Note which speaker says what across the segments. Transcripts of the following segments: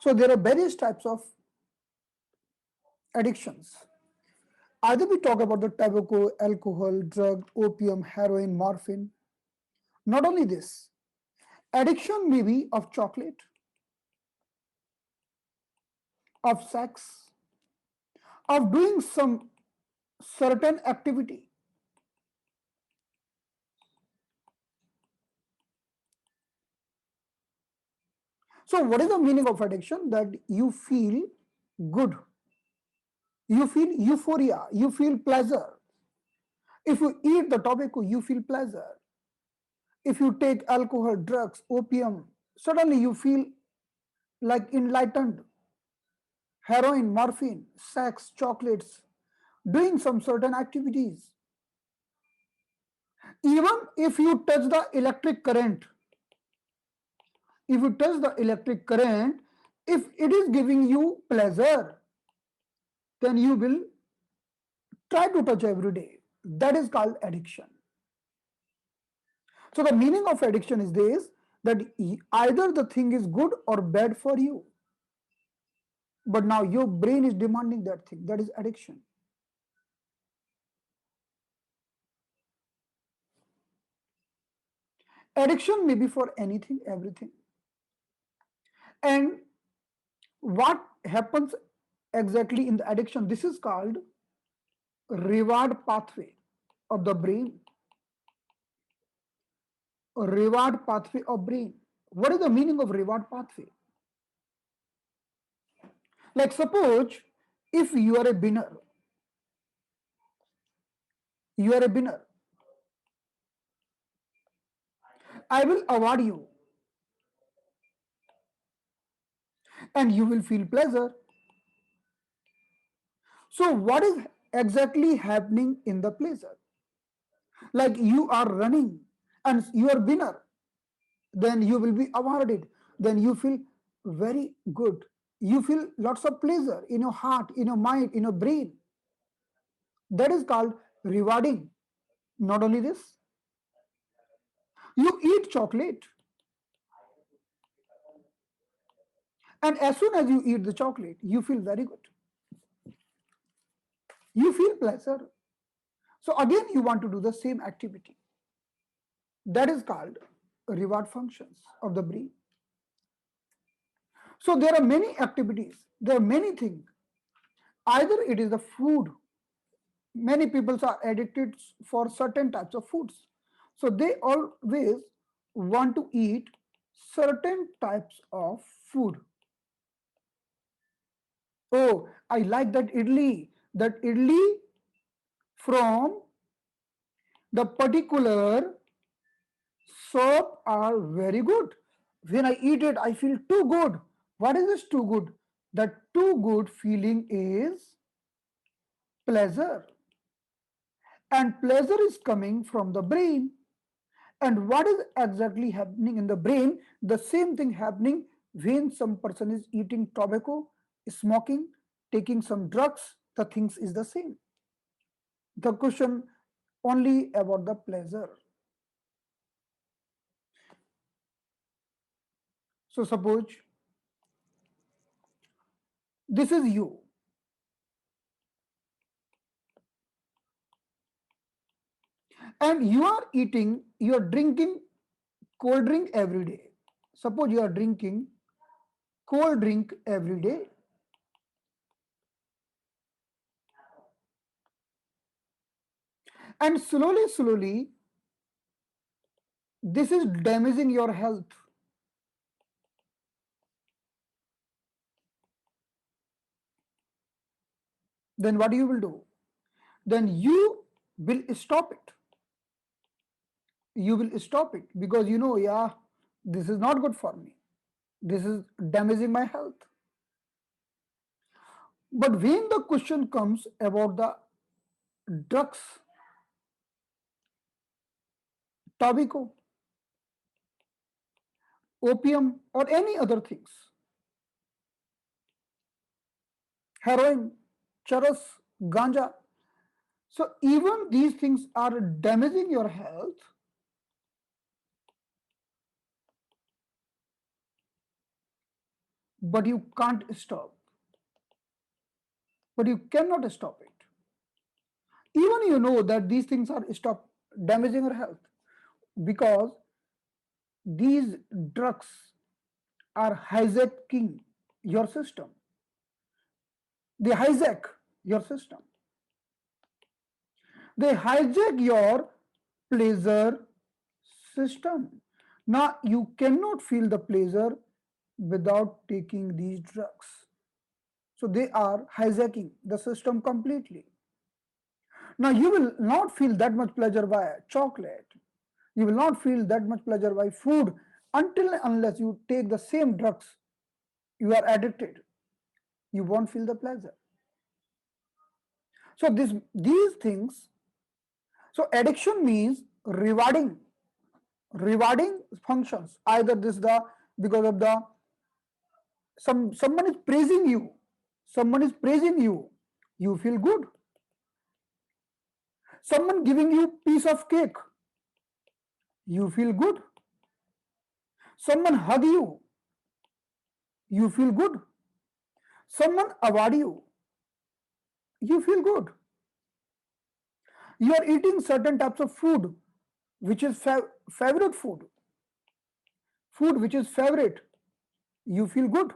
Speaker 1: So there are various types of addictions. Either we talk about the tobacco, alcohol, drug, opium, heroin, morphine. Not only this, addiction may be of chocolate, of sex, of doing some certain activity. So, what is the meaning of addiction? That you feel good, you feel euphoria, you feel pleasure. If you eat the tobacco, you feel pleasure. If you take alcohol, drugs, opium, suddenly you feel like enlightened. Heroin, morphine, sex, chocolates, doing some certain activities. Even if you touch the electric current, if you touch the electric current, if it is giving you pleasure, then you will try to touch every day. That is called addiction. So the meaning of addiction is this, that either the thing is good or bad for you, but now your brain is demanding that thing. That is addiction. Addiction may be for anything, everything. And what happens exactly in the addiction? This is called reward pathway of the brain. Reward pathway of brain. What is the meaning of reward pathway? Like suppose if you are a winner, you are a winner, I will award you and you will feel pleasure. So what is exactly happening in the pleasure? Like you are running and you are winner, then you will be awarded, then you feel very good, you feel lots of pleasure in your heart, in your mind, in your brain. That is called rewarding. Not only this, you eat chocolate, and as soon as you eat the chocolate you feel very good, you feel pleasure. So again you want to do the same activity. That is called reward functions of the brain. So there are many activities, there are many things. Either it is the food, many people are addicted for certain types of foods, so they always want to eat certain types of food. Oh, I like that idli from the particular shop are very good. When I eat it I feel too good. What is this too good? That too good feeling is pleasure, and pleasure is coming from the brain. And what is exactly happening in the brain? The same thing happening when some person is eating tobacco, smoking, taking some drugs, the things is the same. The question only about the pleasure. So suppose this is you and you are drinking cold drink every day. Suppose you are drinking cold drink every day, and slowly this is damaging your health. Then what you will do? Then you will stop it. You will stop it because you know, yeah, this is not good for me. This is damaging my health. But when the question comes about the drugs, tobacco, opium, or any other things, heroin, charas, ganja, so even these things are damaging your health, but you can't stop, but you cannot stop it. Even you know that these things are stop damaging your health, because these drugs are hijacking your system. They hijack your system. They hijack your pleasure system. Now you cannot feel the pleasure without taking these drugs. So they are hijacking the system completely. Now you will not feel that much pleasure by chocolate. You will not feel that much pleasure by food until unless you take the same drugs. You are addicted. You won't feel the pleasure. So these things. So addiction means rewarding functions. Either this the because of the someone is praising you, you feel good. Someone giving you piece of cake, you feel good. Someone hug you feel good. Someone award you feel good. You are eating certain types of food, which is favorite food which is favorite, you feel good.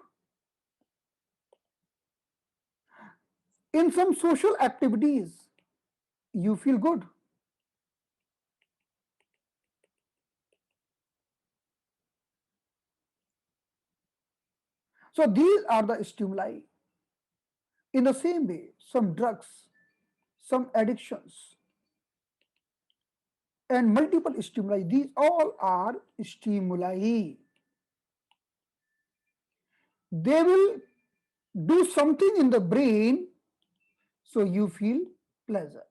Speaker 1: In some social activities, you feel good. So these are the stimuli. In the same way, some drugs, some addictions, and multiple stimuli, these all are stimuli. They will do something in the brain so you feel pleasure.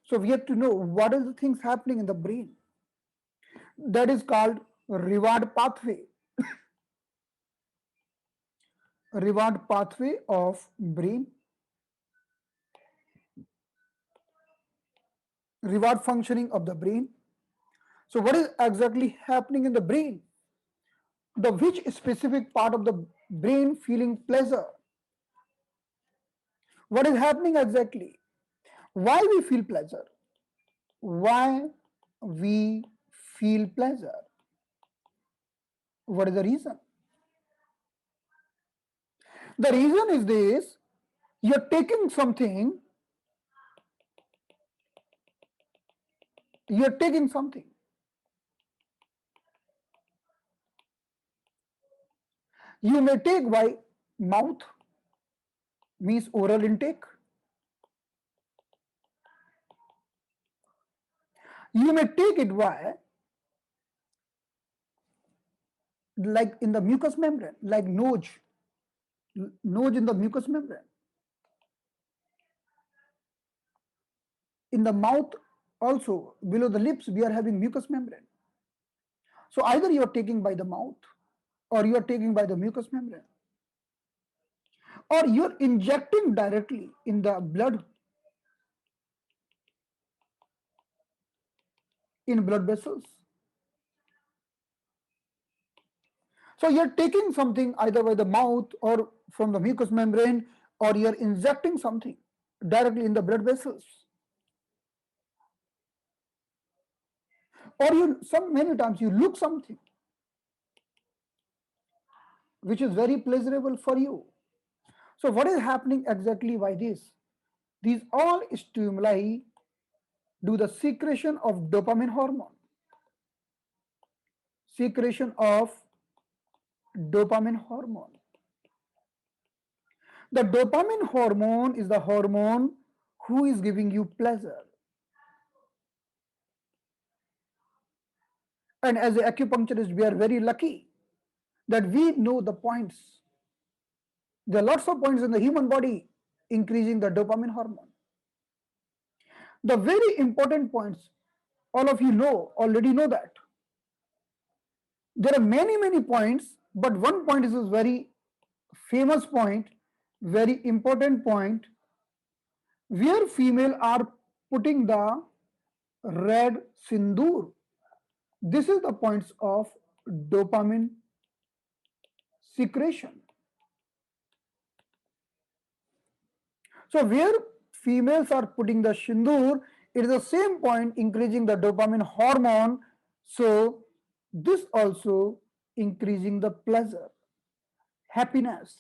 Speaker 1: So we have to know what is the things happening in the brain. That is called reward pathway. Reward pathway of brain. Reward functioning of the brain. So what is exactly happening in the brain? The which specific part of the brain feeling pleasure? What is happening exactly? Why we feel pleasure? Why we feel pleasure? What is the reason? The reason is this: you're taking something, you're taking something. You may take by mouth, means oral intake. You may take it by like in the mucous membrane, like nose in the mucous membrane. In the mouth also, below the lips, we are having mucous membrane. So either you are taking by the mouth or you are taking by the mucous membrane, or you are injecting directly in the blood, in blood vessels. So you are taking something either by the mouth or from the mucous membrane, or you are injecting something directly in the blood vessels. Or you some many times you look something which is very pleasurable for you. So what is happening exactly by this? These all stimuli do the secretion of dopamine hormone. Secretion of dopamine hormone. The dopamine hormone is the hormone who is giving you pleasure. And as an acupuncturist, we are very lucky that we know the points. There are lots of points in the human body increasing the dopamine hormone. The very important points, all of you know, already know that. There are many, many points, but one point is a very famous point, very important point, where female are putting the red sindoor. This is the points of dopamine secretion. So where females are putting the shindur, it is the same point increasing the dopamine hormone. So this also increasing the pleasure, happiness.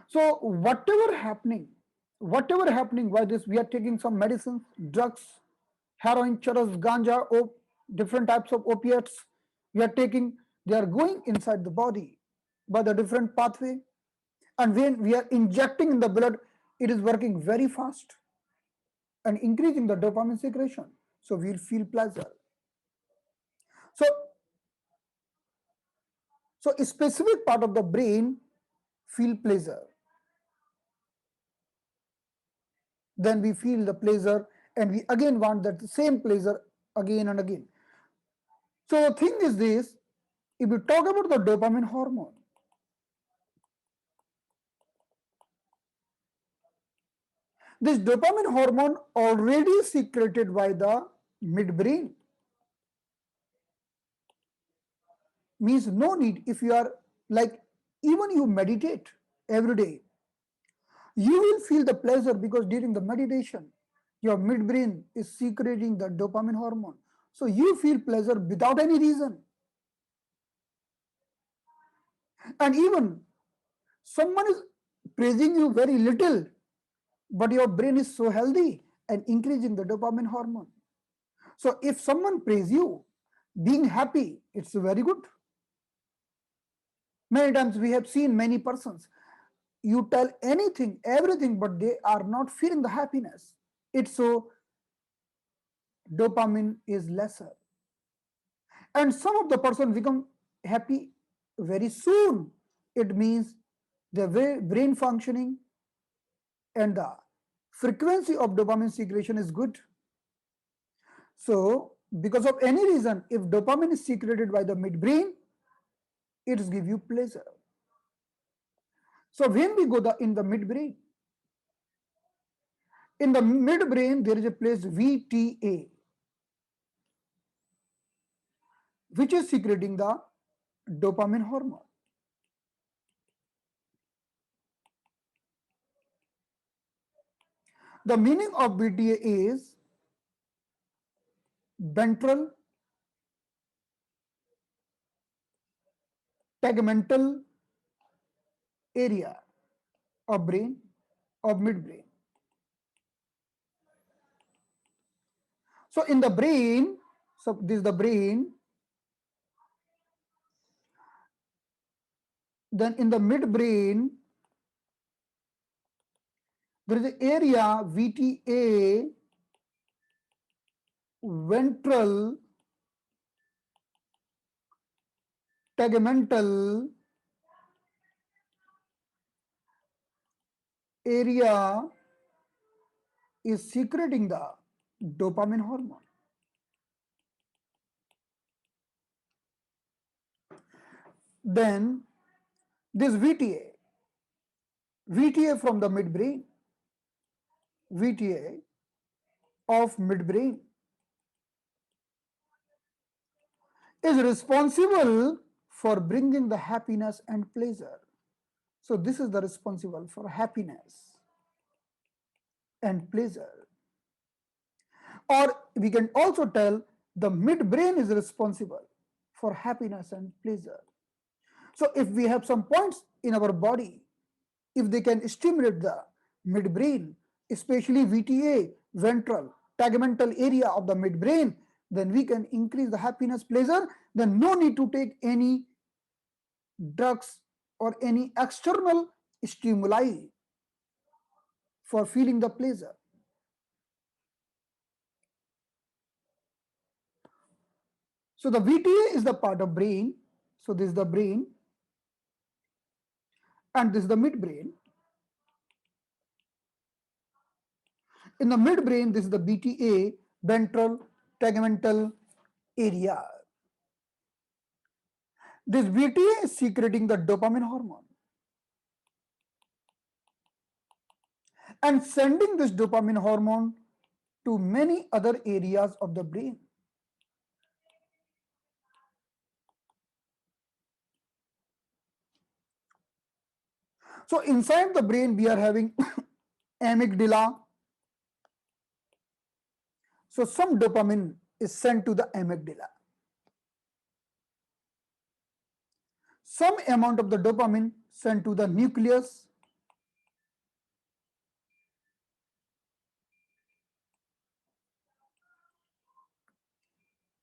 Speaker 1: So whatever happening, why this we are taking some medicines, drugs, heroin, charas, ganja, different types of opiates we are taking, they are going inside the body by the different pathway. And when we are injecting in the blood, it is working very fast and increasing the dopamine secretion. So we'll feel pleasure. So, so a specific part of the brain feel pleasure. Then we feel the pleasure and we again want that same pleasure again and again. So the thing is this, if we talk about the dopamine hormone, this dopamine hormone already secreted by the midbrain. Means no need if you are like, even you meditate every day, you will feel the pleasure because during the meditation, your midbrain is secreting the dopamine hormone. So you feel pleasure without any reason. And even someone is praising you very little, but your brain is so healthy and increasing the dopamine hormone. So if someone praise you, being happy, it's very good. Many times we have seen many persons, you tell anything, everything, but they are not feeling the happiness. It's so dopamine is lesser. And some of the person become happy very soon. It means the brain functioning and the frequency of dopamine secretion is good. So because of any reason, if dopamine is secreted by the midbrain, it gives you pleasure. So when we go in the midbrain, in the midbrain there is a place VTA, which is secreting the dopamine hormone. The meaning of VTA is ventral tegmental area of brain, of midbrain. So in the brain, so this is the brain, then in the midbrain, there is an area VTA, ventral tegmental area is secreting the dopamine hormone. Then this VTA from the midbrain, VTA of midbrain is responsible for bringing the happiness and pleasure. So this is the responsible for happiness and pleasure. Or we can also tell the midbrain is responsible for happiness and pleasure. So if we have some points in our body, if they can stimulate the midbrain, especially VTA, ventral tegmental area of the midbrain, then we can increase the happiness, pleasure. Then no need to take any drugs or any external stimuli for feeling the pleasure. So the VTA is the part of brain. So this is the brain and this is the midbrain. In the midbrain, this is the BTA, ventral tegmental area. This BTA is secreting the dopamine hormone and sending this dopamine hormone to many other areas of the brain. So inside the brain we are having amygdala. So some dopamine is sent to the amygdala. Some amount of the dopamine sent to the nucleus.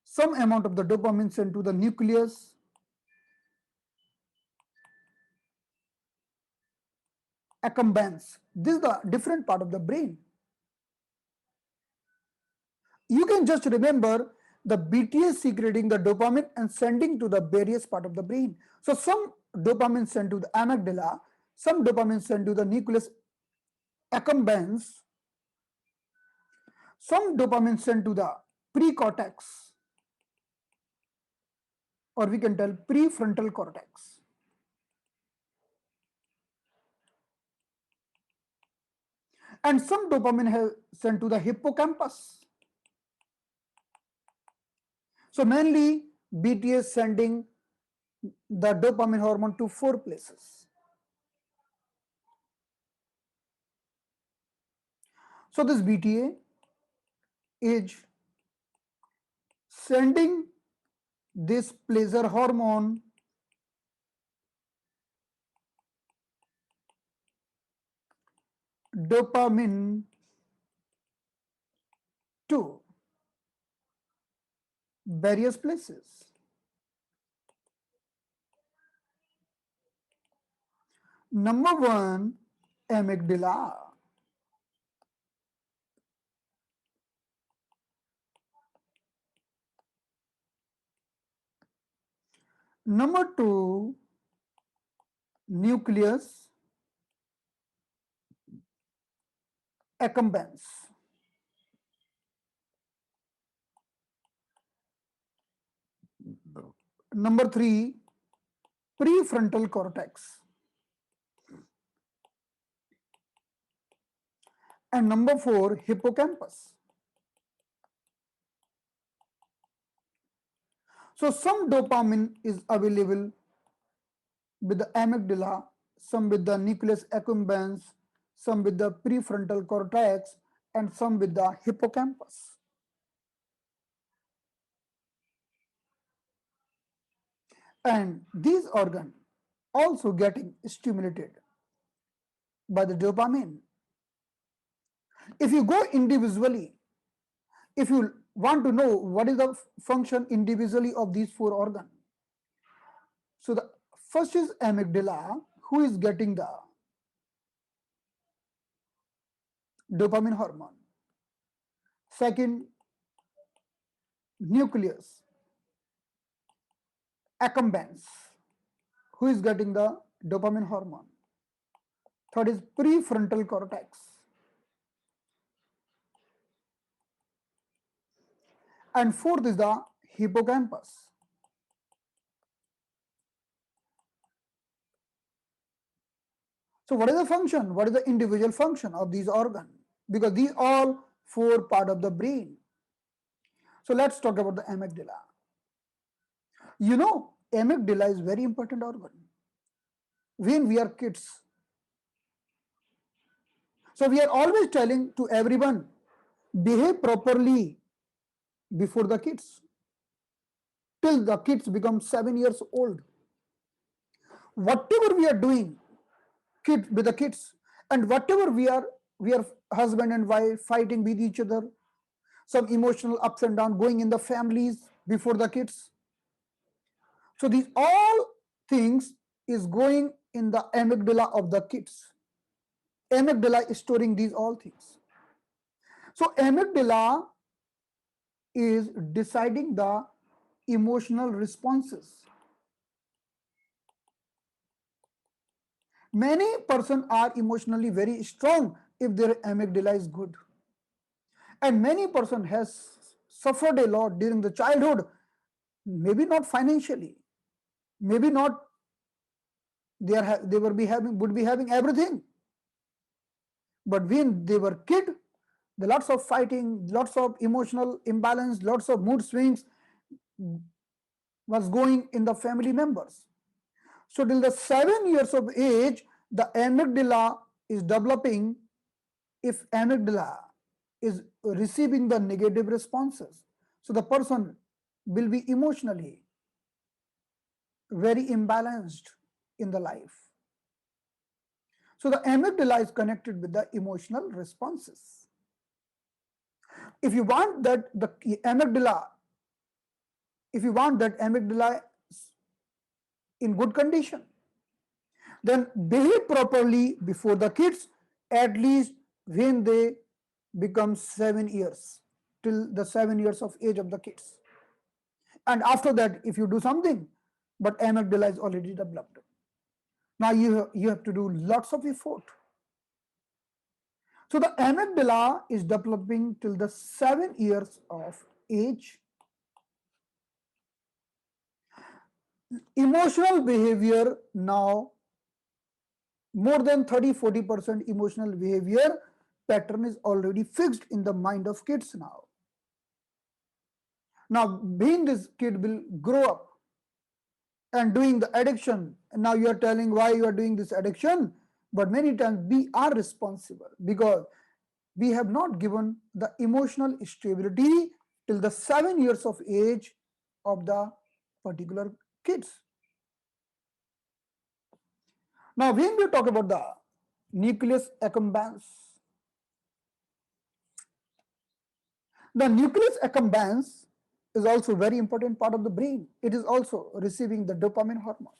Speaker 1: Some amount of the dopamine sent to the nucleus. Accumbens. This is the different part of the brain. You can just remember the BTA secreting the dopamine and sending to the various part of the brain. So some dopamine sent to the amygdala, some dopamine sent to the nucleus accumbens, some dopamine sent to the precortex, or we can tell prefrontal cortex. And some dopamine has sent to the hippocampus. So mainly BTA sending the dopamine hormone to 4 places. So this BTA is sending this pleasure hormone dopamine to various places. Number one, amygdala. Number two, nucleus accumbens. Number three, prefrontal cortex. And number four, hippocampus. So some dopamine is available with the amygdala, some with the nucleus accumbens, some with the prefrontal cortex, and some with the hippocampus. And these organs also getting stimulated by the dopamine. If you go individually, if you want to know what is the function individually of these 4 organs, so the first is amygdala, who is getting the dopamine hormone. Second, nucleus accumbens, who is getting the dopamine hormone. Third is prefrontal cortex. And fourth is the hippocampus. So what is the function? What is the individual function of these organs? Because these all 4 part of the brain. So let's talk about the amygdala. You know, amygdala is very important organ when we are kids. So we are always telling to everyone, behave properly before the kids, till the kids become 7 years old. Whatever we are doing, with the kids, and whatever we are husband and wife fighting with each other, some emotional ups and downs going in the families before the kids. So these all things is going in the amygdala of the kids. Amygdala is storing these all things. So amygdala is deciding the emotional responses. Many persons are emotionally very strong if their amygdala is good. And many person has suffered a lot during the childhood, maybe not financially, maybe not they would be having everything. But when they were kid, the lots of fighting, lots of emotional imbalance, lots of mood swings was going in the family members. So till the 7 years of age, The amygdala is developing if amygdala is receiving the negative responses. So the person will be emotionally very imbalanced in the life. So the amygdala is connected with the emotional responses. If you want that the amygdala, if you want that amygdala in good condition, then behave properly before the kids, at least when they become 7 years, till the 7 years of age of the kids. And after that, if you do something, but amygdala is already developed. Now you have to do lots of effort. So the amygdala is developing till the 7 years of age. Emotional behavior now, more than 30-40% emotional behavior pattern is already fixed in the mind of kids now. Now, being this kid will grow up and doing the addiction, and now you are telling why you are doing this addiction, but many times we are responsible because we have not given the emotional stability till the 7 years of age of the particular kids. Now, when we talk about the nucleus accumbens, the nucleus accumbens is also a very important part of the brain. It is also receiving the dopamine hormone.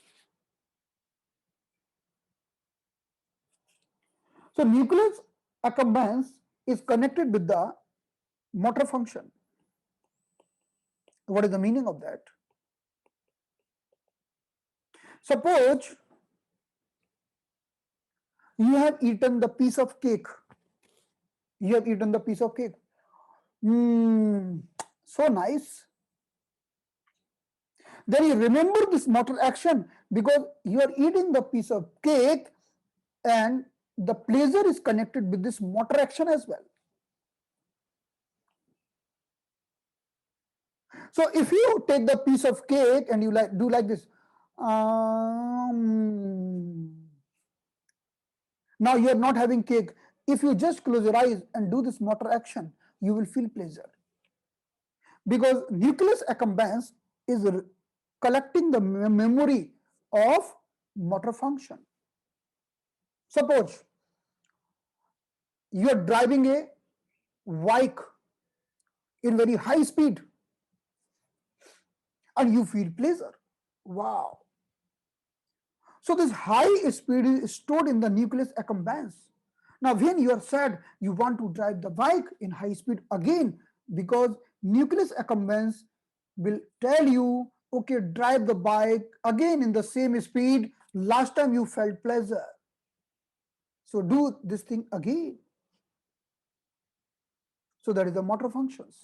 Speaker 1: So nucleus accumbens is connected with the motor function. What is the meaning of that? Suppose you have eaten the piece of cake. You have eaten the piece of cake. So nice. Then you remember this motor action because you are eating the piece of cake and the pleasure is connected with this motor action as well. So if you take the piece of cake and you do like this, now you are not having cake. If you just close your eyes and do this motor action, you will feel pleasure. Because nucleus accumbens is collecting the memory of motor function. Suppose you are driving a bike in very high speed and you feel pleasure. Wow. So this high speed is stored in the nucleus accumbens. Now when you are sad, you want to drive the bike in high speed again because nucleus accumbens will tell you, okay, drive the bike again in the same speed. Last time you felt pleasure. So do this thing again. So that is the motor functions.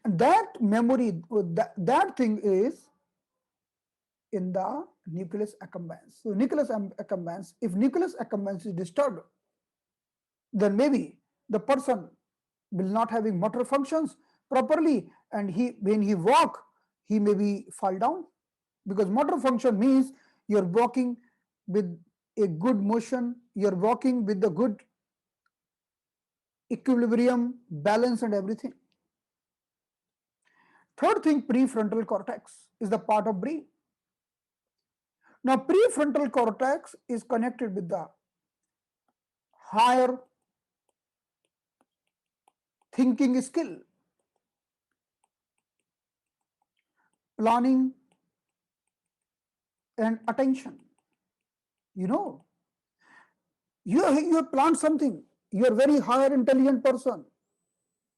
Speaker 1: And that memory, that thing is in the nucleus accumbens. So nucleus accumbens, if nucleus accumbens is disturbed, then maybe the person will not having motor functions properly, and when he walk, he maybe fall down, because motor function means you're walking with a good motion, you're walking with the good equilibrium, balance and everything. Third thing, prefrontal cortex is the part of brain. Now prefrontal cortex is connected with the higher thinking skill, planning and attention. You know, you plan something, you are very higher intelligent person,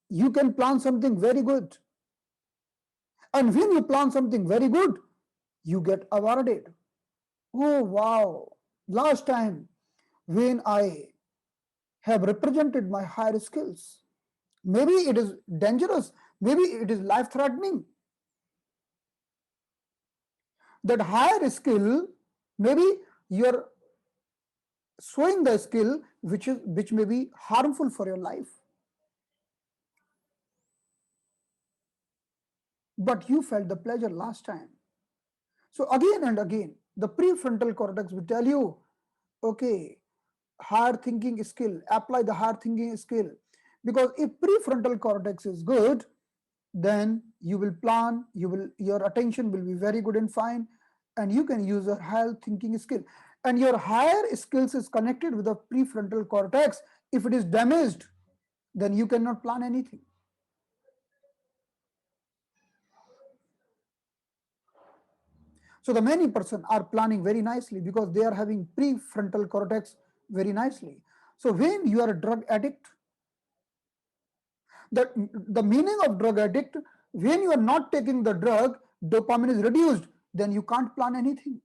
Speaker 1: you can plan something very good, and when you plan something very good, you get awarded. Oh wow, last time when I have represented my higher skills, maybe it is dangerous, maybe it is life threatening, that higher skill, maybe you're showing the skill which may be harmful for your life, but you felt the pleasure last time. So again and again, the prefrontal cortex will tell you Okay, higher thinking skill, apply the higher thinking skill. Because if prefrontal cortex is good, then you will plan, your attention will be very good and fine, and you can use a higher thinking skill. And your higher skills is connected with the prefrontal cortex. If it is damaged, then you cannot plan anything. So the many person are planning very nicely because they are having prefrontal cortex very nicely. So when you are a drug addict, the meaning of drug addict, when you are not taking the drug, dopamine is reduced, then you can't plan anything.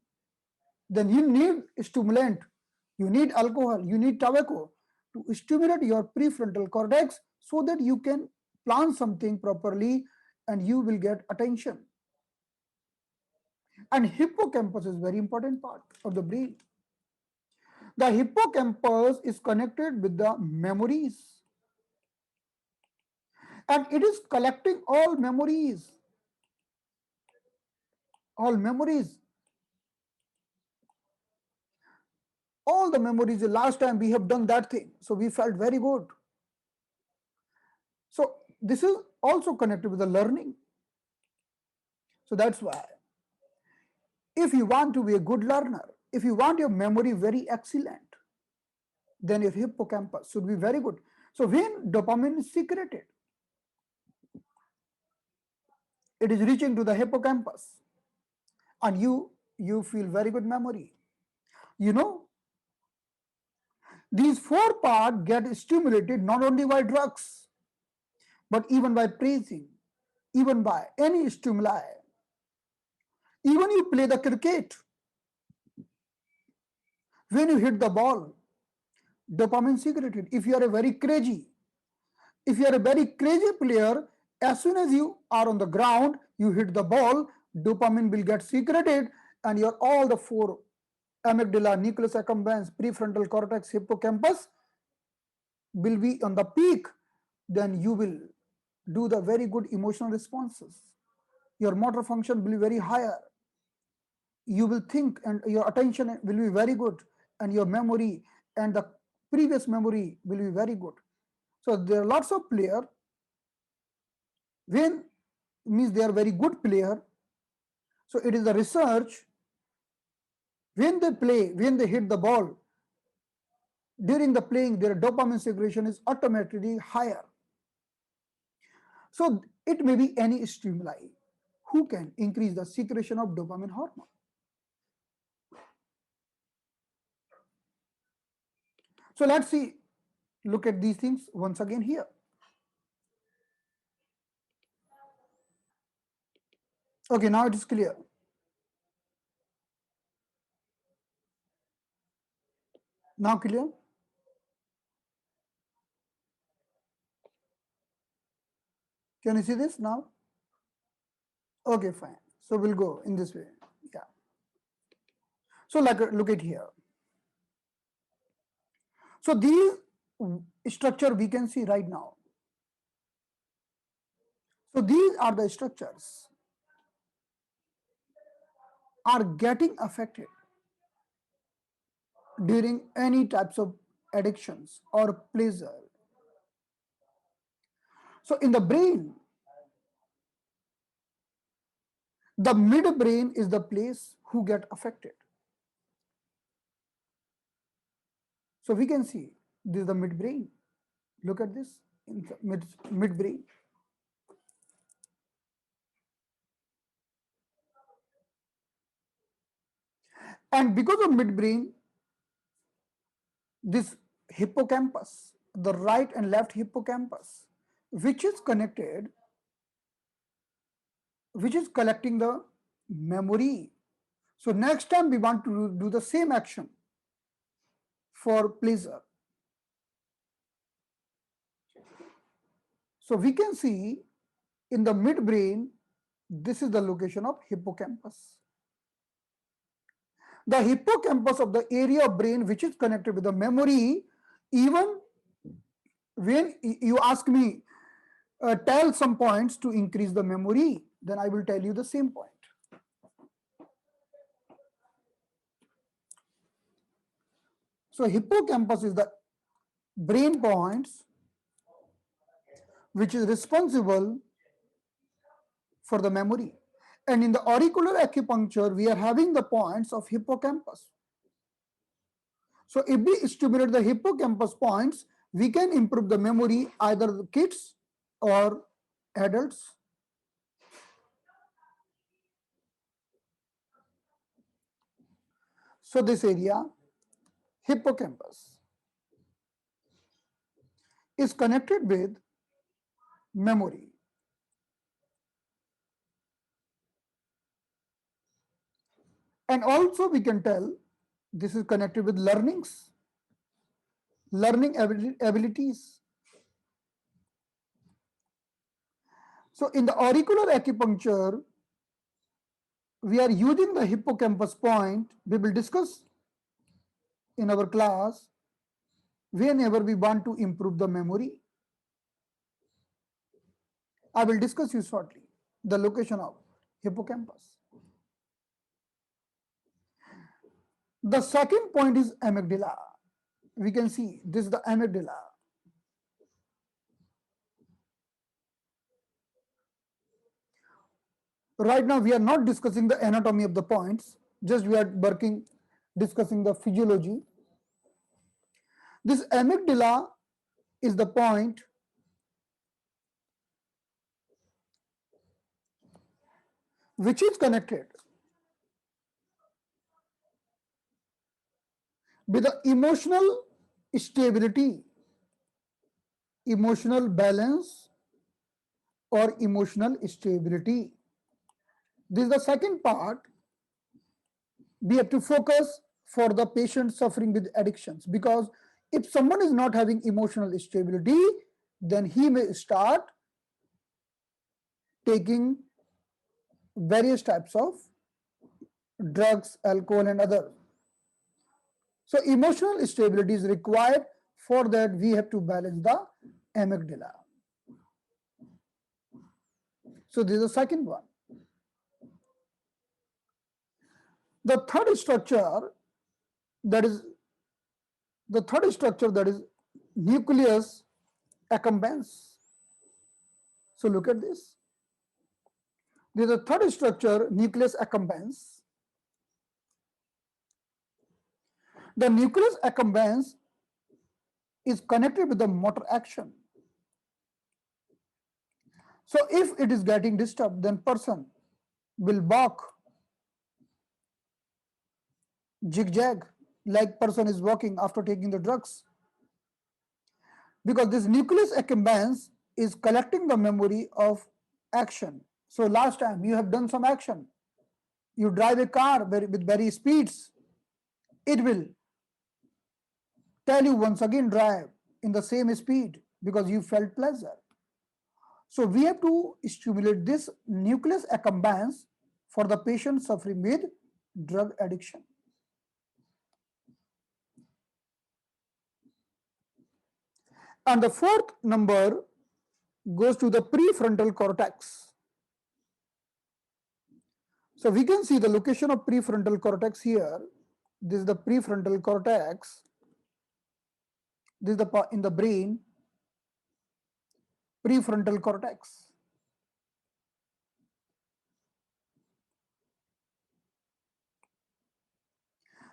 Speaker 1: Then you need stimulant, you need alcohol, you need tobacco to stimulate your prefrontal cortex so that you can plan something properly and you will get attention. And hippocampus is very important part of the brain. The hippocampus is connected with the memories, and it is collecting all memories. All memories, all the memories. The last time we have done that thing, so we felt very good. So this is also connected with the learning. So that's why, if you want to be a good learner, if you want your memory very excellent, then your hippocampus should be very good. So when dopamine is secreted, it is reaching to the hippocampus, and you feel very good memory. You know, these four parts get stimulated not only by drugs, but even by praising, even by any stimuli. Even you play the cricket, when you hit the ball, dopamine secreted. If you are a very crazy, if you are a very crazy player, as soon as you are on the ground, you hit the ball, dopamine will get secreted, and your all the four amygdala, nucleus accumbens, prefrontal cortex, hippocampus will be on the peak. Then you will do the very good emotional responses. Your motor function will be very higher. You will think and your attention will be very good, and your memory and the previous memory will be very good. So there are lots of players when means they are very good player. So it is the research, when they play, when they hit the ball, during the playing their dopamine secretion is automatically higher. So it may be any stimuli who can increase the secretion of dopamine hormone. So let's see, look at these things once again here. Okay, now it is clear. Now clear? Can you see this now? Okay, fine. So we'll go in this way. Yeah. So like look at here. So these structure we can see right now. So these are the structures are getting affected during any types of addictions or pleasure. So in the brain, the midbrain is the place who get affected. So we can see this is the midbrain. Look at this in the midbrain. And because of midbrain, this hippocampus, the right and left hippocampus, which is connected, which is collecting the memory. So next time we want to do the same action for pleasure. So we can see in the midbrain, this is the location of hippocampus. The hippocampus of the area of brain which is connected with the memory, even when you ask me, tell some points to increase the memory, then I will tell you the same point. So hippocampus is the brain points which is responsible for the memory. And in the auricular acupuncture, we are having the points of hippocampus. So if we stimulate the hippocampus points, we can improve the memory either the kids or adults. So this area, hippocampus, is connected with memory. And also we can tell this is connected with learning abilities. So in the auricular acupuncture, we are using the hippocampus point. We will discuss in our class whenever we want to improve the memory. I will discuss you shortly the location of hippocampus. The second point is amygdala. We can see this is the amygdala. Right now we are not discussing the anatomy of the points, just we are discussing the physiology. This amygdala is the point which is connected with the emotional stability, emotional balance, or emotional stability. This is the second part. We have to focus for the patient suffering with addictions, because if someone is not having emotional stability, then he may start taking various types of drugs, alcohol, and other. So emotional stability is required. For that, we have to balance the amygdala. So this is the second one. The third structure that is nucleus accumbens. So look at this. This is the third structure, nucleus accumbens. The nucleus accumbens is connected with the motor action. So if it is getting disturbed, then person will walk zigzag like person is walking after taking the drugs, because this nucleus accumbens is collecting the memory of action. So last time you have done some action, you drive a car with very speeds, it will tell you once again drive in the same speed because you felt pleasure. So we have to stimulate this nucleus accumbens for the patient suffering with drug addiction. And the fourth number goes to the prefrontal cortex. So we can see the location of prefrontal cortex here. This is the prefrontal cortex. This is the part in the brain, prefrontal cortex.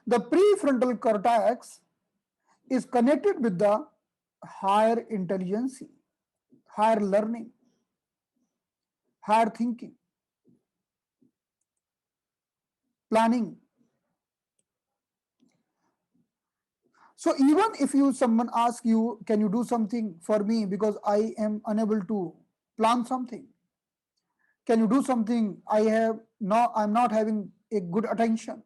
Speaker 1: The prefrontal cortex is connected with the higher intelligence, higher learning, higher thinking, planning. So even if someone asks you, can you do something for me because I am unable to plan something? Can you do something? I'm not having a good attention.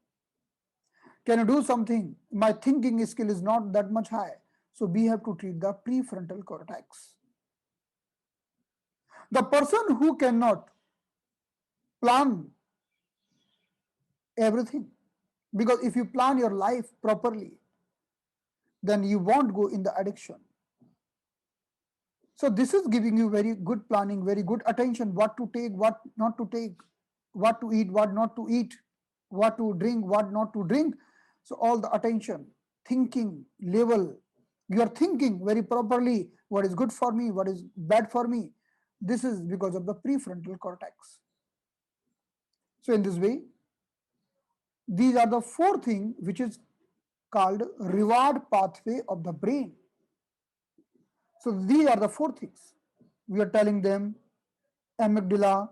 Speaker 1: Can you do something? My thinking skill is not that much high. So we have to treat the prefrontal cortex. The person who cannot plan everything, because if you plan your life properly, then you won't go in the addiction. So this is giving you very good planning, very good attention, what to take, what not to take, what to eat, what not to eat, what to drink, what not to drink. So all the attention. thinking level. You are thinking very properly what is good for me, what is bad for me. This is because of the prefrontal cortex. So in this way, these are the four things which is called reward pathway of the brain. So these are the four things. We are telling them amygdala,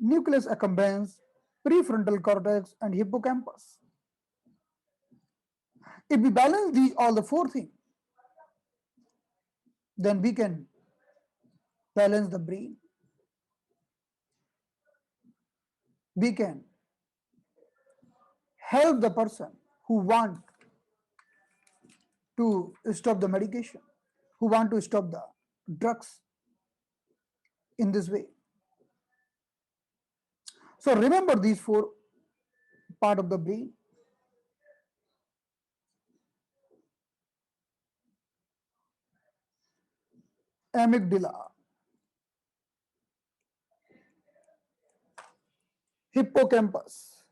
Speaker 1: nucleus accumbens, prefrontal cortex, and hippocampus. If we balance these all the four things, then we can balance the brain. We can help the person who want to stop the medication, who want to stop the drugs in this way. So remember these four part of the brain. Amygdala, hippocampus,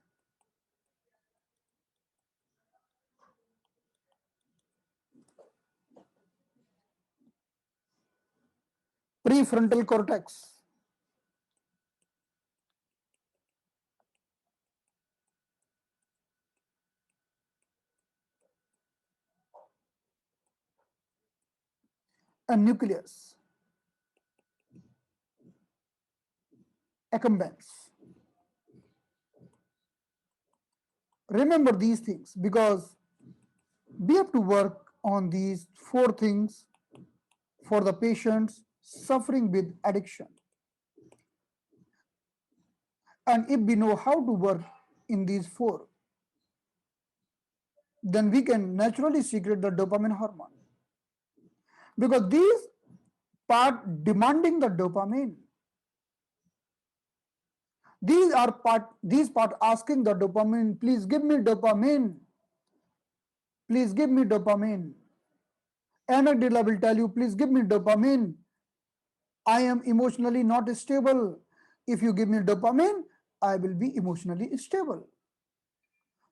Speaker 1: prefrontal cortex, and nucleus accumbens. Remember these things because we have to work on these four things for the patients suffering with addiction. And if we know how to work in these four, then we can naturally secrete the dopamine hormone. Because these part demanding the dopamine, these part asking the dopamine, please give me dopamine, please give me dopamine. Amygdala will tell you, please give me dopamine. I am emotionally not stable. If you give me dopamine, I will be emotionally stable.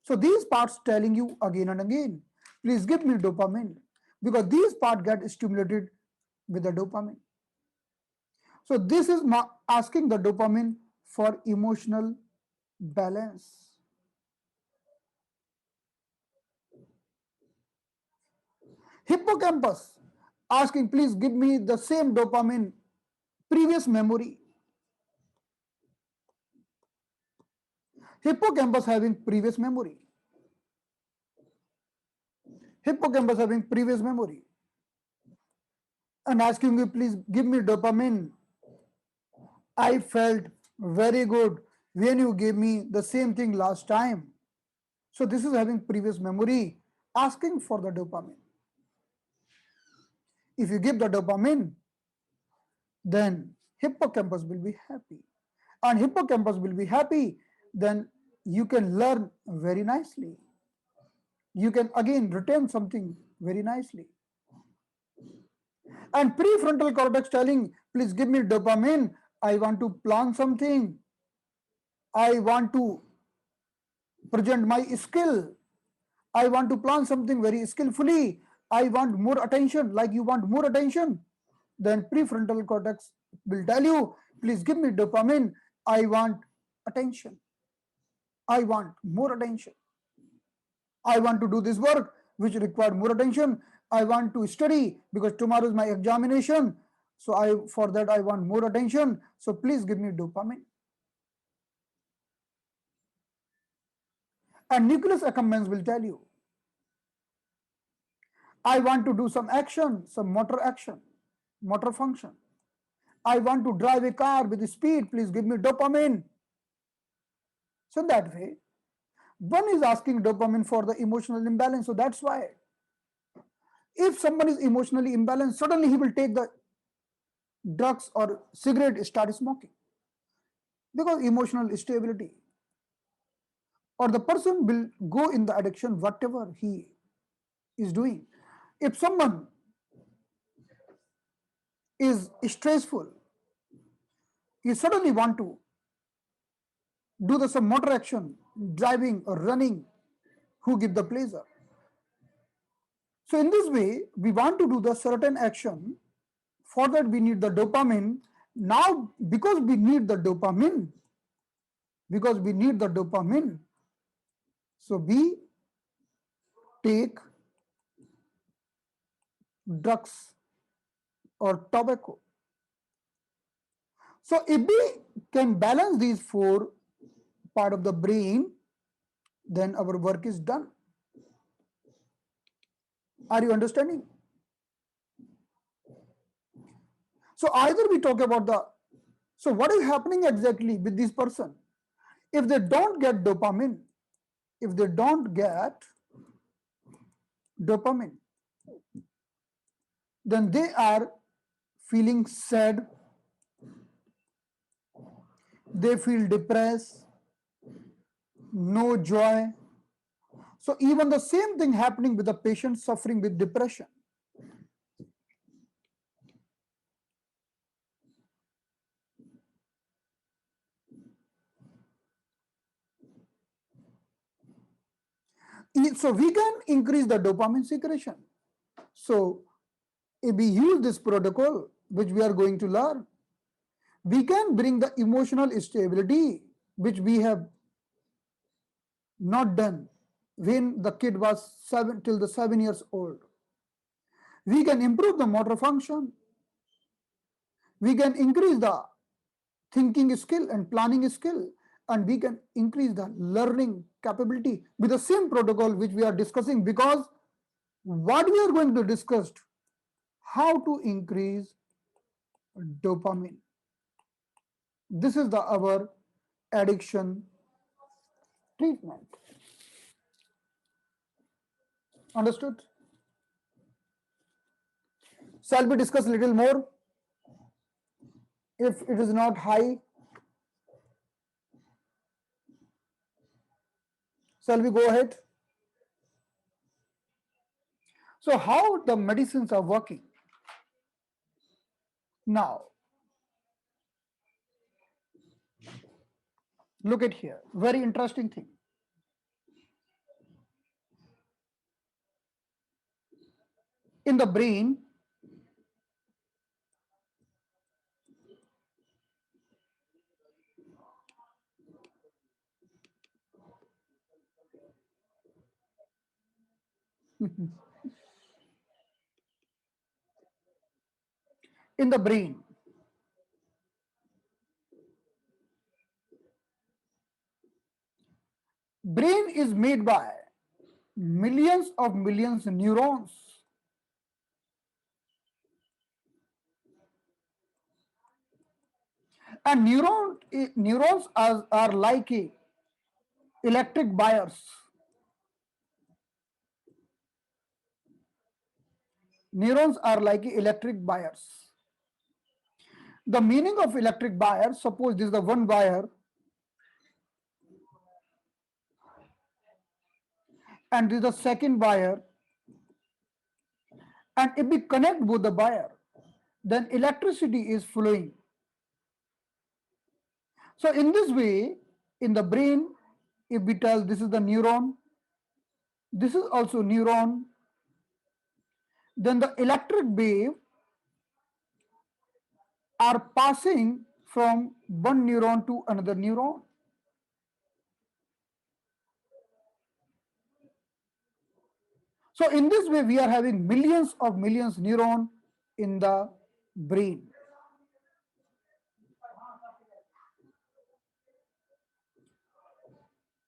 Speaker 1: So these parts telling you again and again, please give me dopamine, because these parts get stimulated with the dopamine. So this is asking the dopamine for emotional balance. Hippocampus asking, please give me the same dopamine, previous memory. Hippocampus having previous memory. Hippocampus having previous memory. And asking you, please give me dopamine. I felt very good when you gave me the same thing last time. So this is having previous memory, asking for the dopamine. If you give the dopamine, then hippocampus will be happy. And hippocampus will be happy, then you can learn very nicely. You can again retain something very nicely. And prefrontal cortex telling, please give me dopamine. I want to plan something. I want to present my skill. I want to plan something very skillfully. I want more attention, like you want more attention. Then prefrontal cortex will tell you, please give me dopamine. I want attention. I want more attention. I want to do this work which require more attention. I want to study because tomorrow is my examination. So for that I want more attention. So please give me dopamine. And nucleus accumbens will tell you, I want to do some action, some motor action, motor function. I want to drive a car with speed. Please give me dopamine. So that way, one is asking dopamine for the emotional imbalance. So that's why if someone is emotionally imbalanced, suddenly he will take the drugs or cigarette, start smoking, because emotional stability, or the person will go in the addiction whatever he is doing. If someone is stressful, he suddenly want to do the some motor action, driving or running, who give the pleasure. So in this way, we want to do the certain action. For that, we need the dopamine. Now, because we need the dopamine, so we take drugs or tobacco. So if we can balance these four part of the brain, then our work is done. Are you understanding? So either we talk about so what is happening exactly with this person? If they don't get dopamine, if they don't get dopamine, then they are feeling sad, they feel depressed, no joy. So even the same thing happening with the patient suffering with depression. So we can increase the dopamine secretion. So if we use this protocol, which we are going to learn, we can bring the emotional stability which we have not done when the kid was 7 years old. We can improve the motor function. We can increase the thinking skill and planning skill, and we can increase the learning capability with the same protocol which we are discussing, because what we are going to discuss, how to increase dopamine. This is our addiction treatment. Understood? Shall we discuss a little more? If it is not high, shall we go ahead? So how the medicines are working? Now, look at here, very interesting thing. In the brain, in the brain is made by millions neurons. And neurons are like electric wires. Neurons are like electric wires. The meaning of electric wire, suppose this is the one wire and this is the second wire, and if we connect both the wire, then electricity is flowing. So in this way, in the brain, if we tell this is the neuron, this is also neuron, then the electric wave are passing from one neuron to another neuron. So in this way, we are having millions neuron in the brain.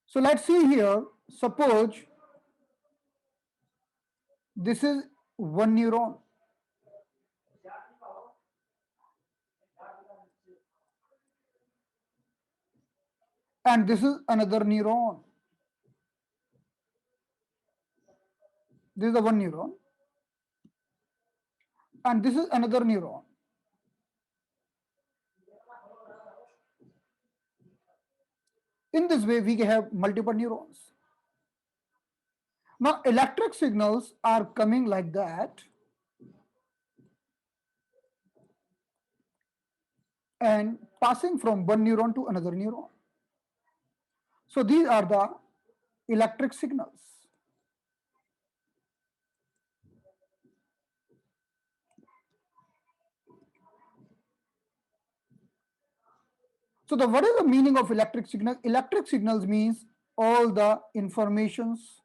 Speaker 1: So let's see here, suppose this is one neuron. And this is another neuron. This is the one neuron. And this is another neuron. In this way, we have multiple neurons. Now, electric signals are coming like that, and passing from one neuron to another neuron. So these are the electric signals. So the what is the meaning of electric signal? Electric signals means all the informations,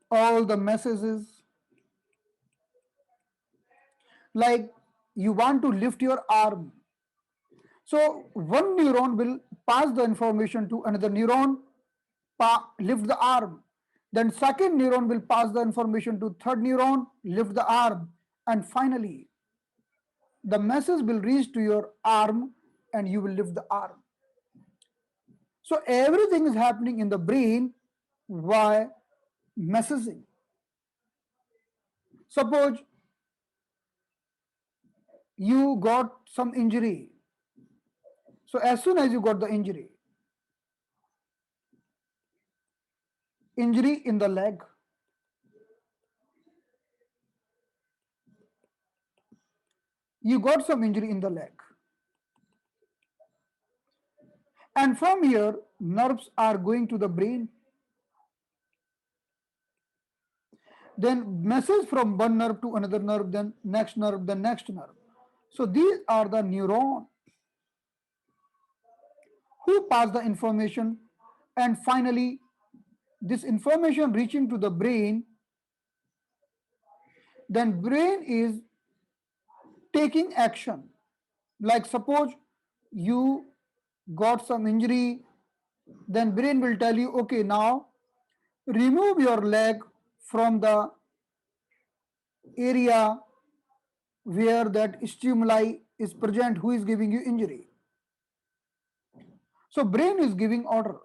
Speaker 1: all the messages, like you want to lift your arm. So one neuron will pass the information to another neuron, lift the arm. Then second neuron will pass the information to third neuron, lift the arm. And finally, the message will reach to your arm and you will lift the arm. So everything is happening in the brain via messaging. Suppose you got some injury. So as soon as you got the injury in the leg, you got some injury in the leg. And from here, nerves are going to the brain. Then message from one nerve to another nerve, then next nerve, then next nerve. So these are the neuron who pass the information, and finally this information reaching to the brain, then brain is taking action. Like suppose you got some injury, then brain will tell you, okay, now remove your leg from the area where that stimuli is present who is giving you injury. So brain is giving order.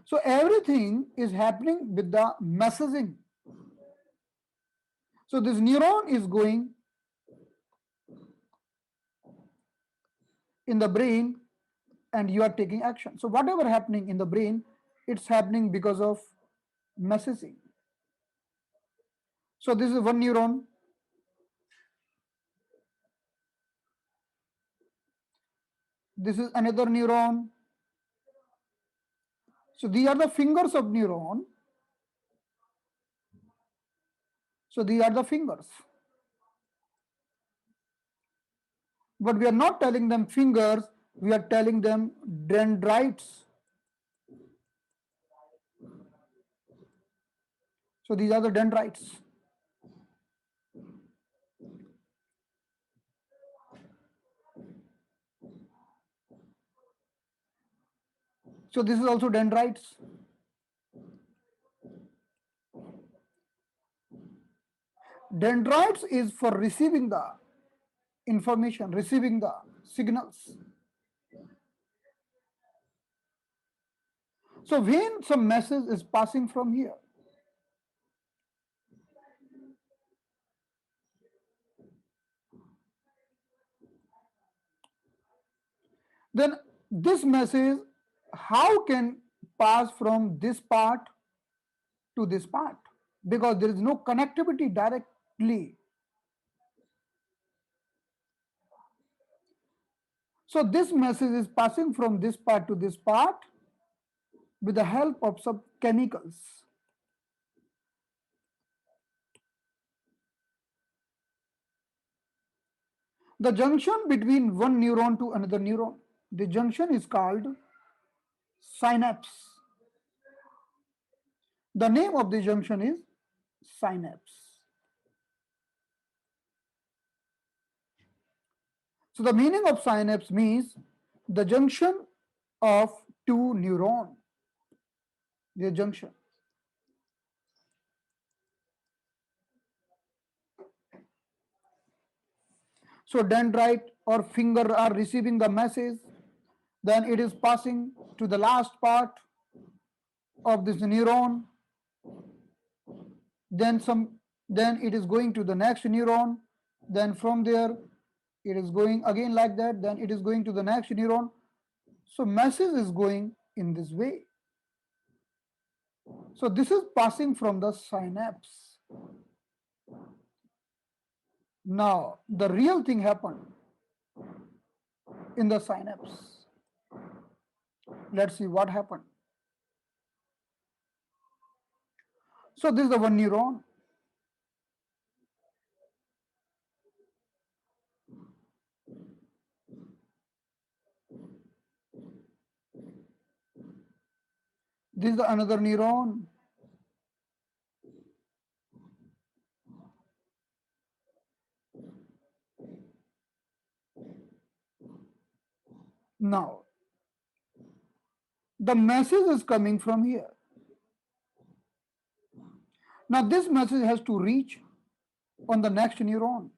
Speaker 1: So everything is happening with the messaging. So this neuron is going in the brain and you are taking action. So whatever happening in the brain, it's happening because of messaging. So this is one neuron. This is another neuron. So these are the fingers of neuron. So these are the fingers. But we are not telling them fingers, we are telling them dendrites. So these are the dendrites. So this is also dendrites. Dendrites is for receiving the information, receiving the signals. So when some message is passing from here, then this message how can pass from this part to this part? Because there is no connectivity directly. So this message is passing from this part to this part with the help of some chemicals. The junction between one neuron to another neuron, the junction is called synapse. The name of the junction is synapse. So the meaning of synapse means the junction of two neurons, the junction. So dendrite or finger are receiving the message, then it is passing to the last part of this neuron, then it is going to the next neuron, then from there it is going again like that, then it is going to the next neuron. So message is going in this way. So this is passing from the synapse. Now the real thing happened in the synapse. Let's see what happened. So this is the one neuron. This is another neuron. Now, the message is coming from here. Now, this message has to reach on the next neuron.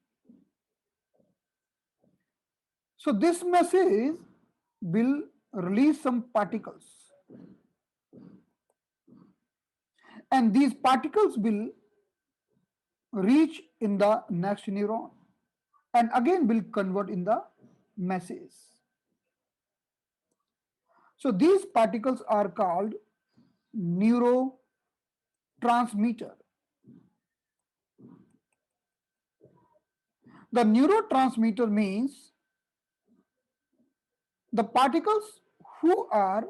Speaker 1: So, this message will release some particles, and these particles will reach in the next neuron and again will convert in the message. So, these particles are called neurotransmitter. The neurotransmitter means the particles who are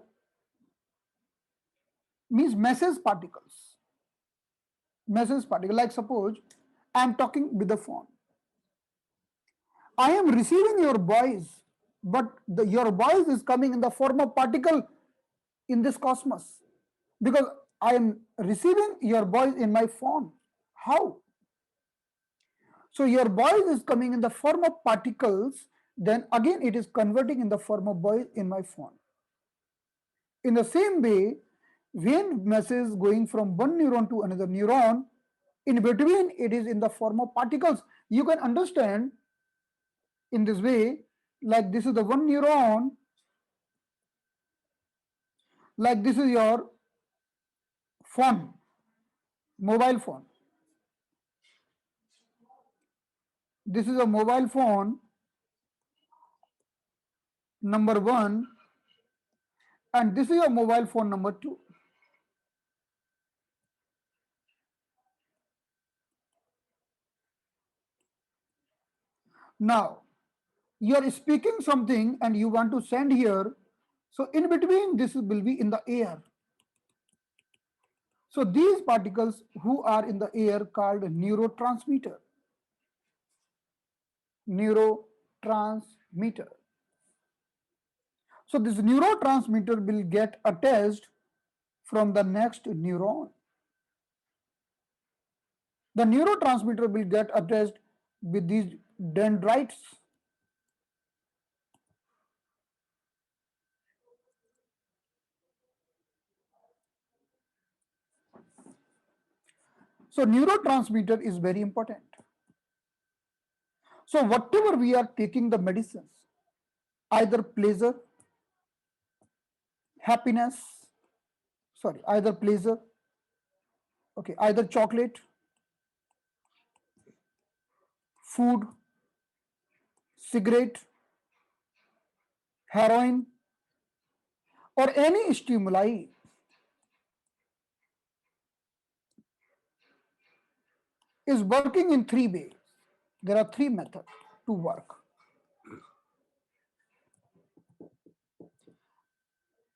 Speaker 1: means message particles. Message particle, like suppose I am talking with the phone. I am receiving your voice, but your voice is coming in the form of particle in this cosmos because I am receiving your voice in my phone. How? So your voice is coming in the form of particles, then again it is converting in the form of voice in my phone. In the same way, when message is going from one neuron to another neuron, in between it is in the form of particles. You can understand in this way, like this is the one neuron, like this is your phone, mobile phone. This is a mobile phone number one, and this is your mobile phone number two. Now, you are speaking something and you want to send here. So in between this will be in the air. So these particles who are in the air called neurotransmitter. Neurotransmitter. So this neurotransmitter will get attached from the next neuron. The neurotransmitter will get attached with these dendrites. So neurotransmitter is very important. So whatever we are taking the medicines, either pleasure, happiness, either pleasure, okay, either chocolate, food, cigarette, heroin, or any stimuli is working in three ways. There are three methods to work.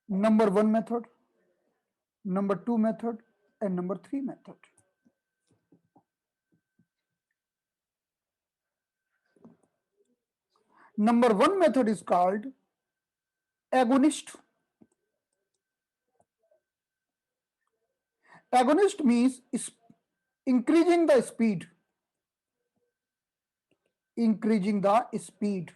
Speaker 1: Number one method, number two method, and number three method. Number one method is called agonist. Agonist means increasing the speed. Increasing the speed.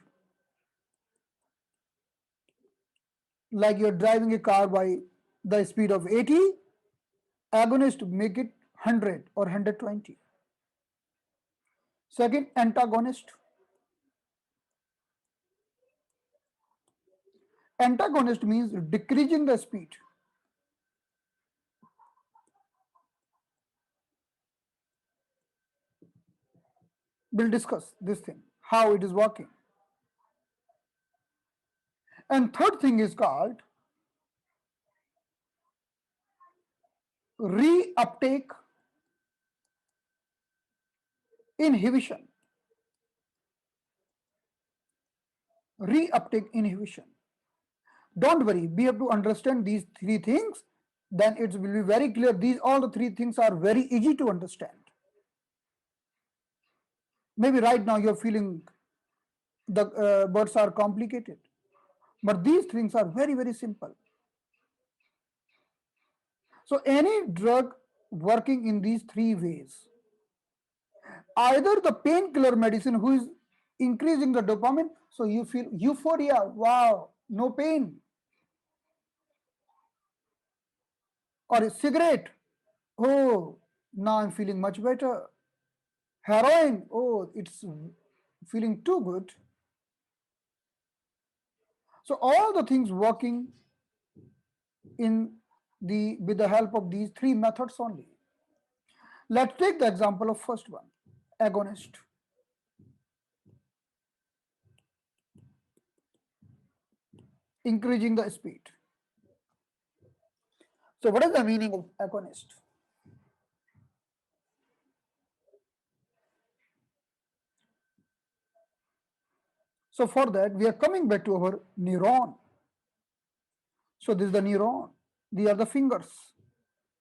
Speaker 1: Like you're driving a car by the speed of 80, agonist make it 100 or 120. Second, antagonist. Antagonist means decreasing the speed. We'll discuss this thing, how it is working. And third thing is called reuptake inhibition. Reuptake inhibition. Don't worry, we have to understand these three things, then it will be very clear. These all the three things are very easy to understand. Maybe right now you're feeling the words are complicated. But these things are very, very simple. So any drug working in these three ways, either the painkiller medicine who is increasing the dopamine, so you feel euphoria, wow, no pain, or a cigarette, oh, now I'm feeling much better. Heroin, oh, it's feeling too good. So all the things working in the with the help of these three methods only. Let's take the example of first one, agonist. Increasing the speed. So what is the meaning of agonist? So for that, we are coming back to our neuron. So this is the neuron. These are the fingers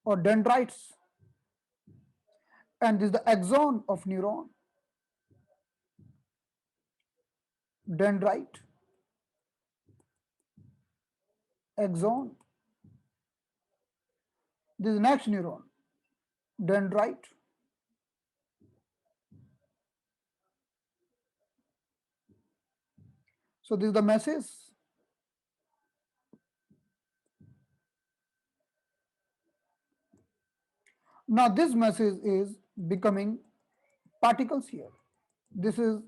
Speaker 1: or dendrites. And this is the axon of neuron. Dendrite, axon. This is next neuron. Dendrite. So this is the message. Now this message is becoming particles here. This is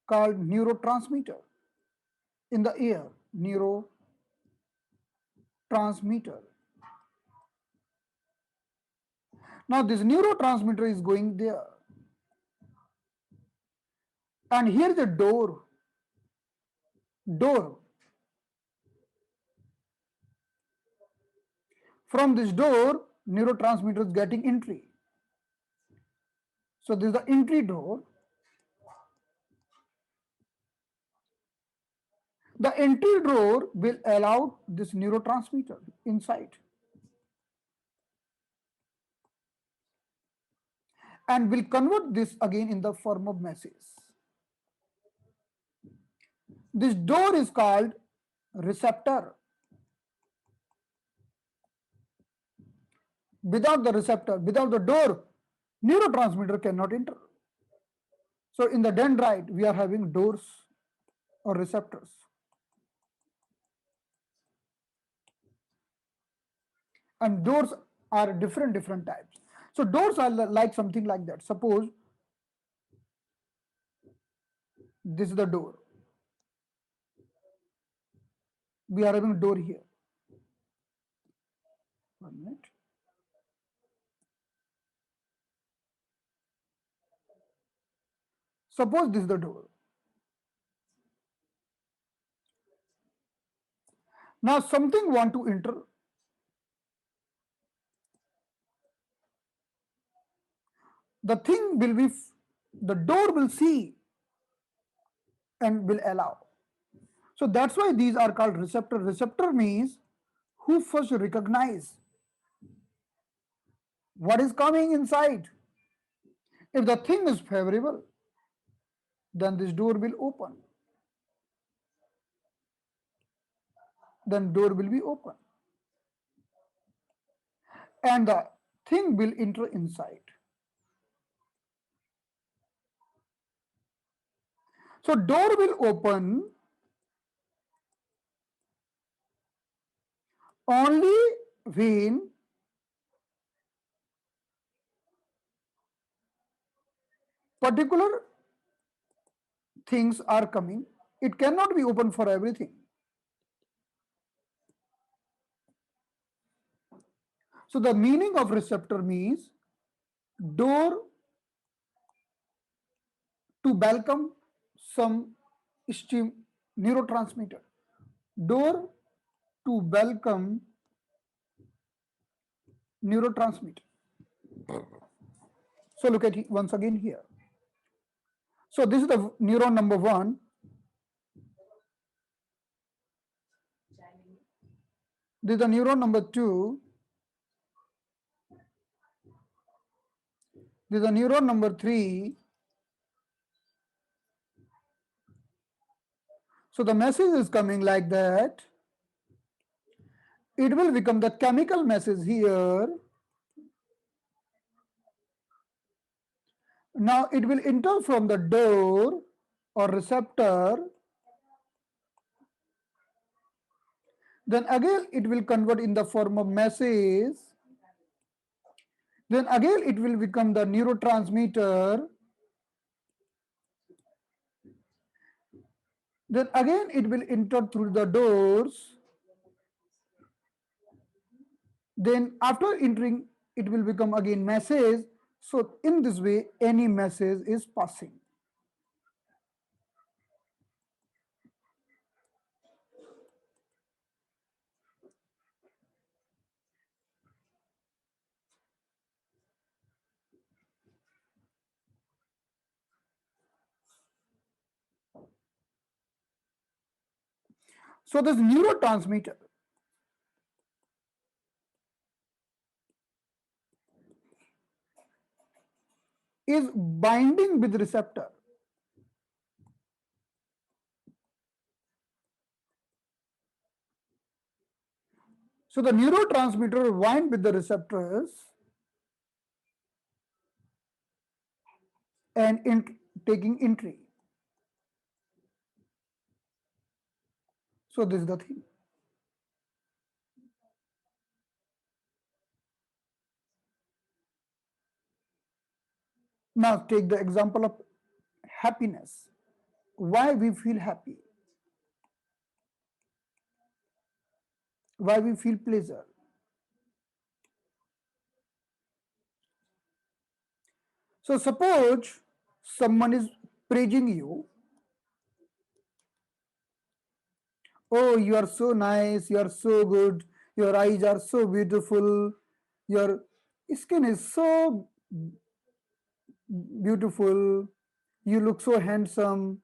Speaker 1: called neurotransmitter in the air. Neurotransmitter. Now this neurotransmitter is going there. And here is a door. Door. From this door, neurotransmitter is getting entry. So this is the entry door. The entry door will allow this neurotransmitter inside and will convert this again in the form of message. This door is called receptor. Without the receptor, without the door, neurotransmitter cannot enter. So in the dendrite, we are having doors or receptors. And doors are different types. So doors are like something like that. Suppose this is the door. We are having a door here. 1 minute. Suppose this is the door. Now something want to enter. The thing will be, the door will see and will allow. So that's why these are called receptor. Receptor means who first recognize what is coming inside. If the thing is favorable, then this door will open. Then door will be open. And the thing will enter inside. So door will open only when particular things are coming. It cannot be open for everything. So the meaning of receptor means door to welcome some neurotransmitter. Door to welcome neurotransmitter. So look at it once again here. So this is the neuron number 1. This is the neuron number 2. This is the neuron number 3. So the message is coming like that. It will become the chemical message here. Now it will enter from the door or receptor. Then again it will convert in the form of message. Then again it will become the neurotransmitter. Then again it will enter through the doors. Then after entering, it will become again message. So in this way, any message is passing. So this neurotransmitter is binding with receptor. So the neurotransmitter bind with the receptors and taking entry. So this is the thing. Now take the example of happiness. Why we feel happy? Why we feel pleasure? So suppose someone is praising you. Oh, you are so nice, you are so good, your eyes are so beautiful, your skin is so beautiful, you look so handsome,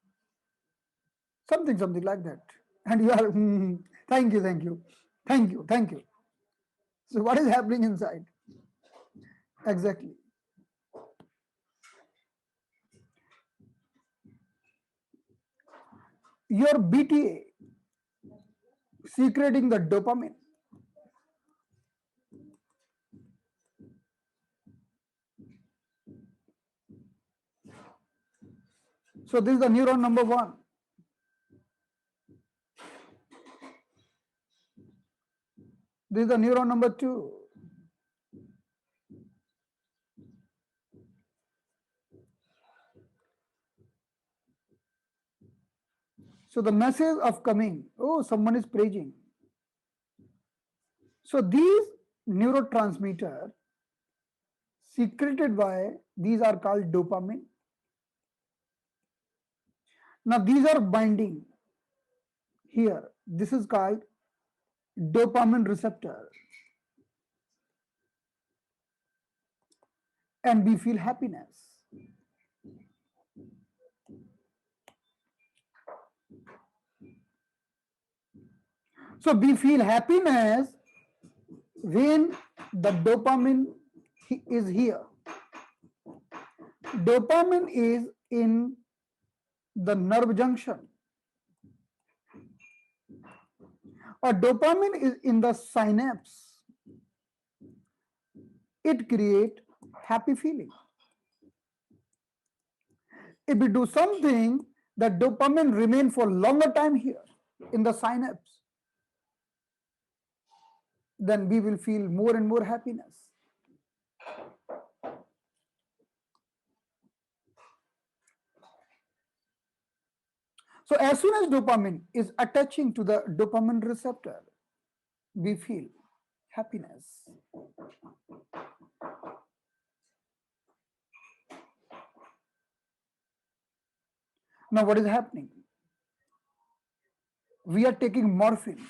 Speaker 1: something like that. And you are, thank you, thank you, thank you, thank you. So, what is happening inside? Exactly. Your BTA secreting the dopamine. So, this is the neuron number one. This is the neuron number two. So, the message of coming, oh, someone is praising. So, these neurotransmitter secreted by these are called dopamine. Now, these are binding here. This is called dopamine receptor, and we feel happiness. So we feel happiness when the dopamine is here. Dopamine is in the nerve junction, or dopamine is in the synapse. It creates happy feeling. If we do something, the dopamine remain for longer time here in the synapse, then we will feel more and more happiness. So as soon as dopamine is attaching to the dopamine receptor, we feel happiness. Now what is happening? We are taking morphine.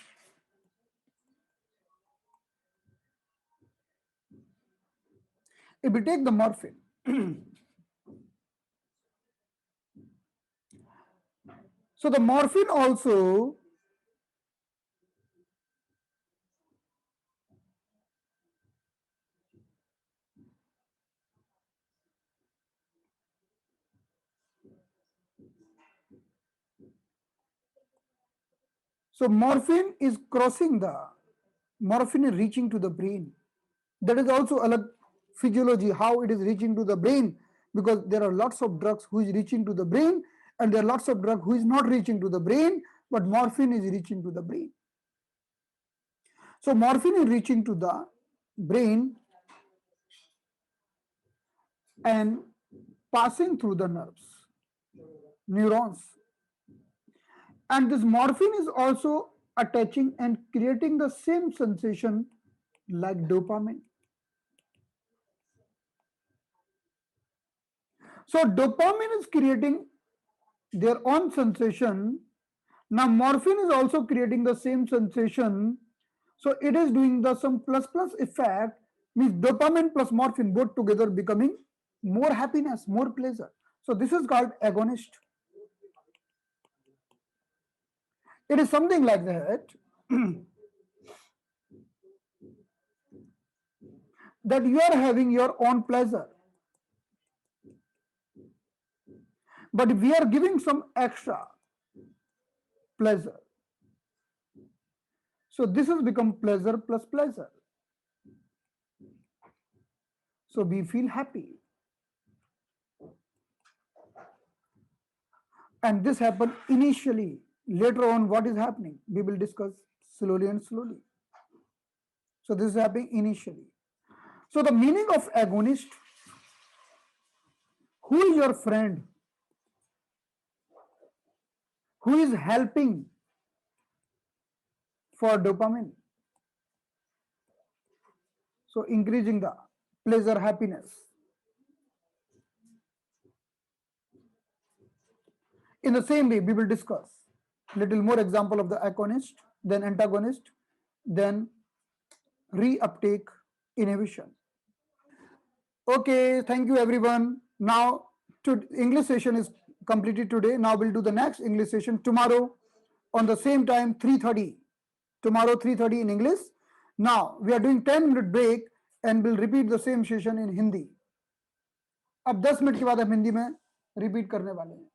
Speaker 1: If we take the morphine, so the morphine also So morphine is crossing the, morphine is reaching to the brain. That is also a physiology, how it is reaching to the brain, because there are lots of drugs who is reaching to the brain, and there are lots of drug who is not reaching to the brain, but morphine is reaching to the brain. So morphine is reaching to the brain and passing through the nerves, neurons. And this morphine is also attaching and creating the same sensation like dopamine. So dopamine is creating their own sensation. Now morphine is also creating the same sensation. So it is doing the some plus plus effect, means dopamine plus morphine both together becoming more happiness, more pleasure. So this is called agonist. It is something like that that you are having your own pleasure, but we are giving some extra pleasure. So this has become pleasure plus pleasure. So we feel happy. And this happened initially. Later on, what is happening? We will discuss slowly and slowly. So this is happening initially. So the meaning of agonist, who is your friend? Who is helping for dopamine? So increasing the pleasure, happiness. In the same way, we will discuss little more example of the agonist, then antagonist, then reuptake inhibition. Okay, thank you everyone. Now, English session is completed today. Now we'll do the next English session tomorrow on the same time, 3:30. Tomorrow 3:30 in English. Now we are doing 10-minute break and we'll repeat the same session in Hindi. अब 10 minute के बाद हम हिंदी में repeat करने वाले हैं.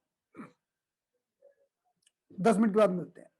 Speaker 1: 10 minute के बाद मिलते हैं.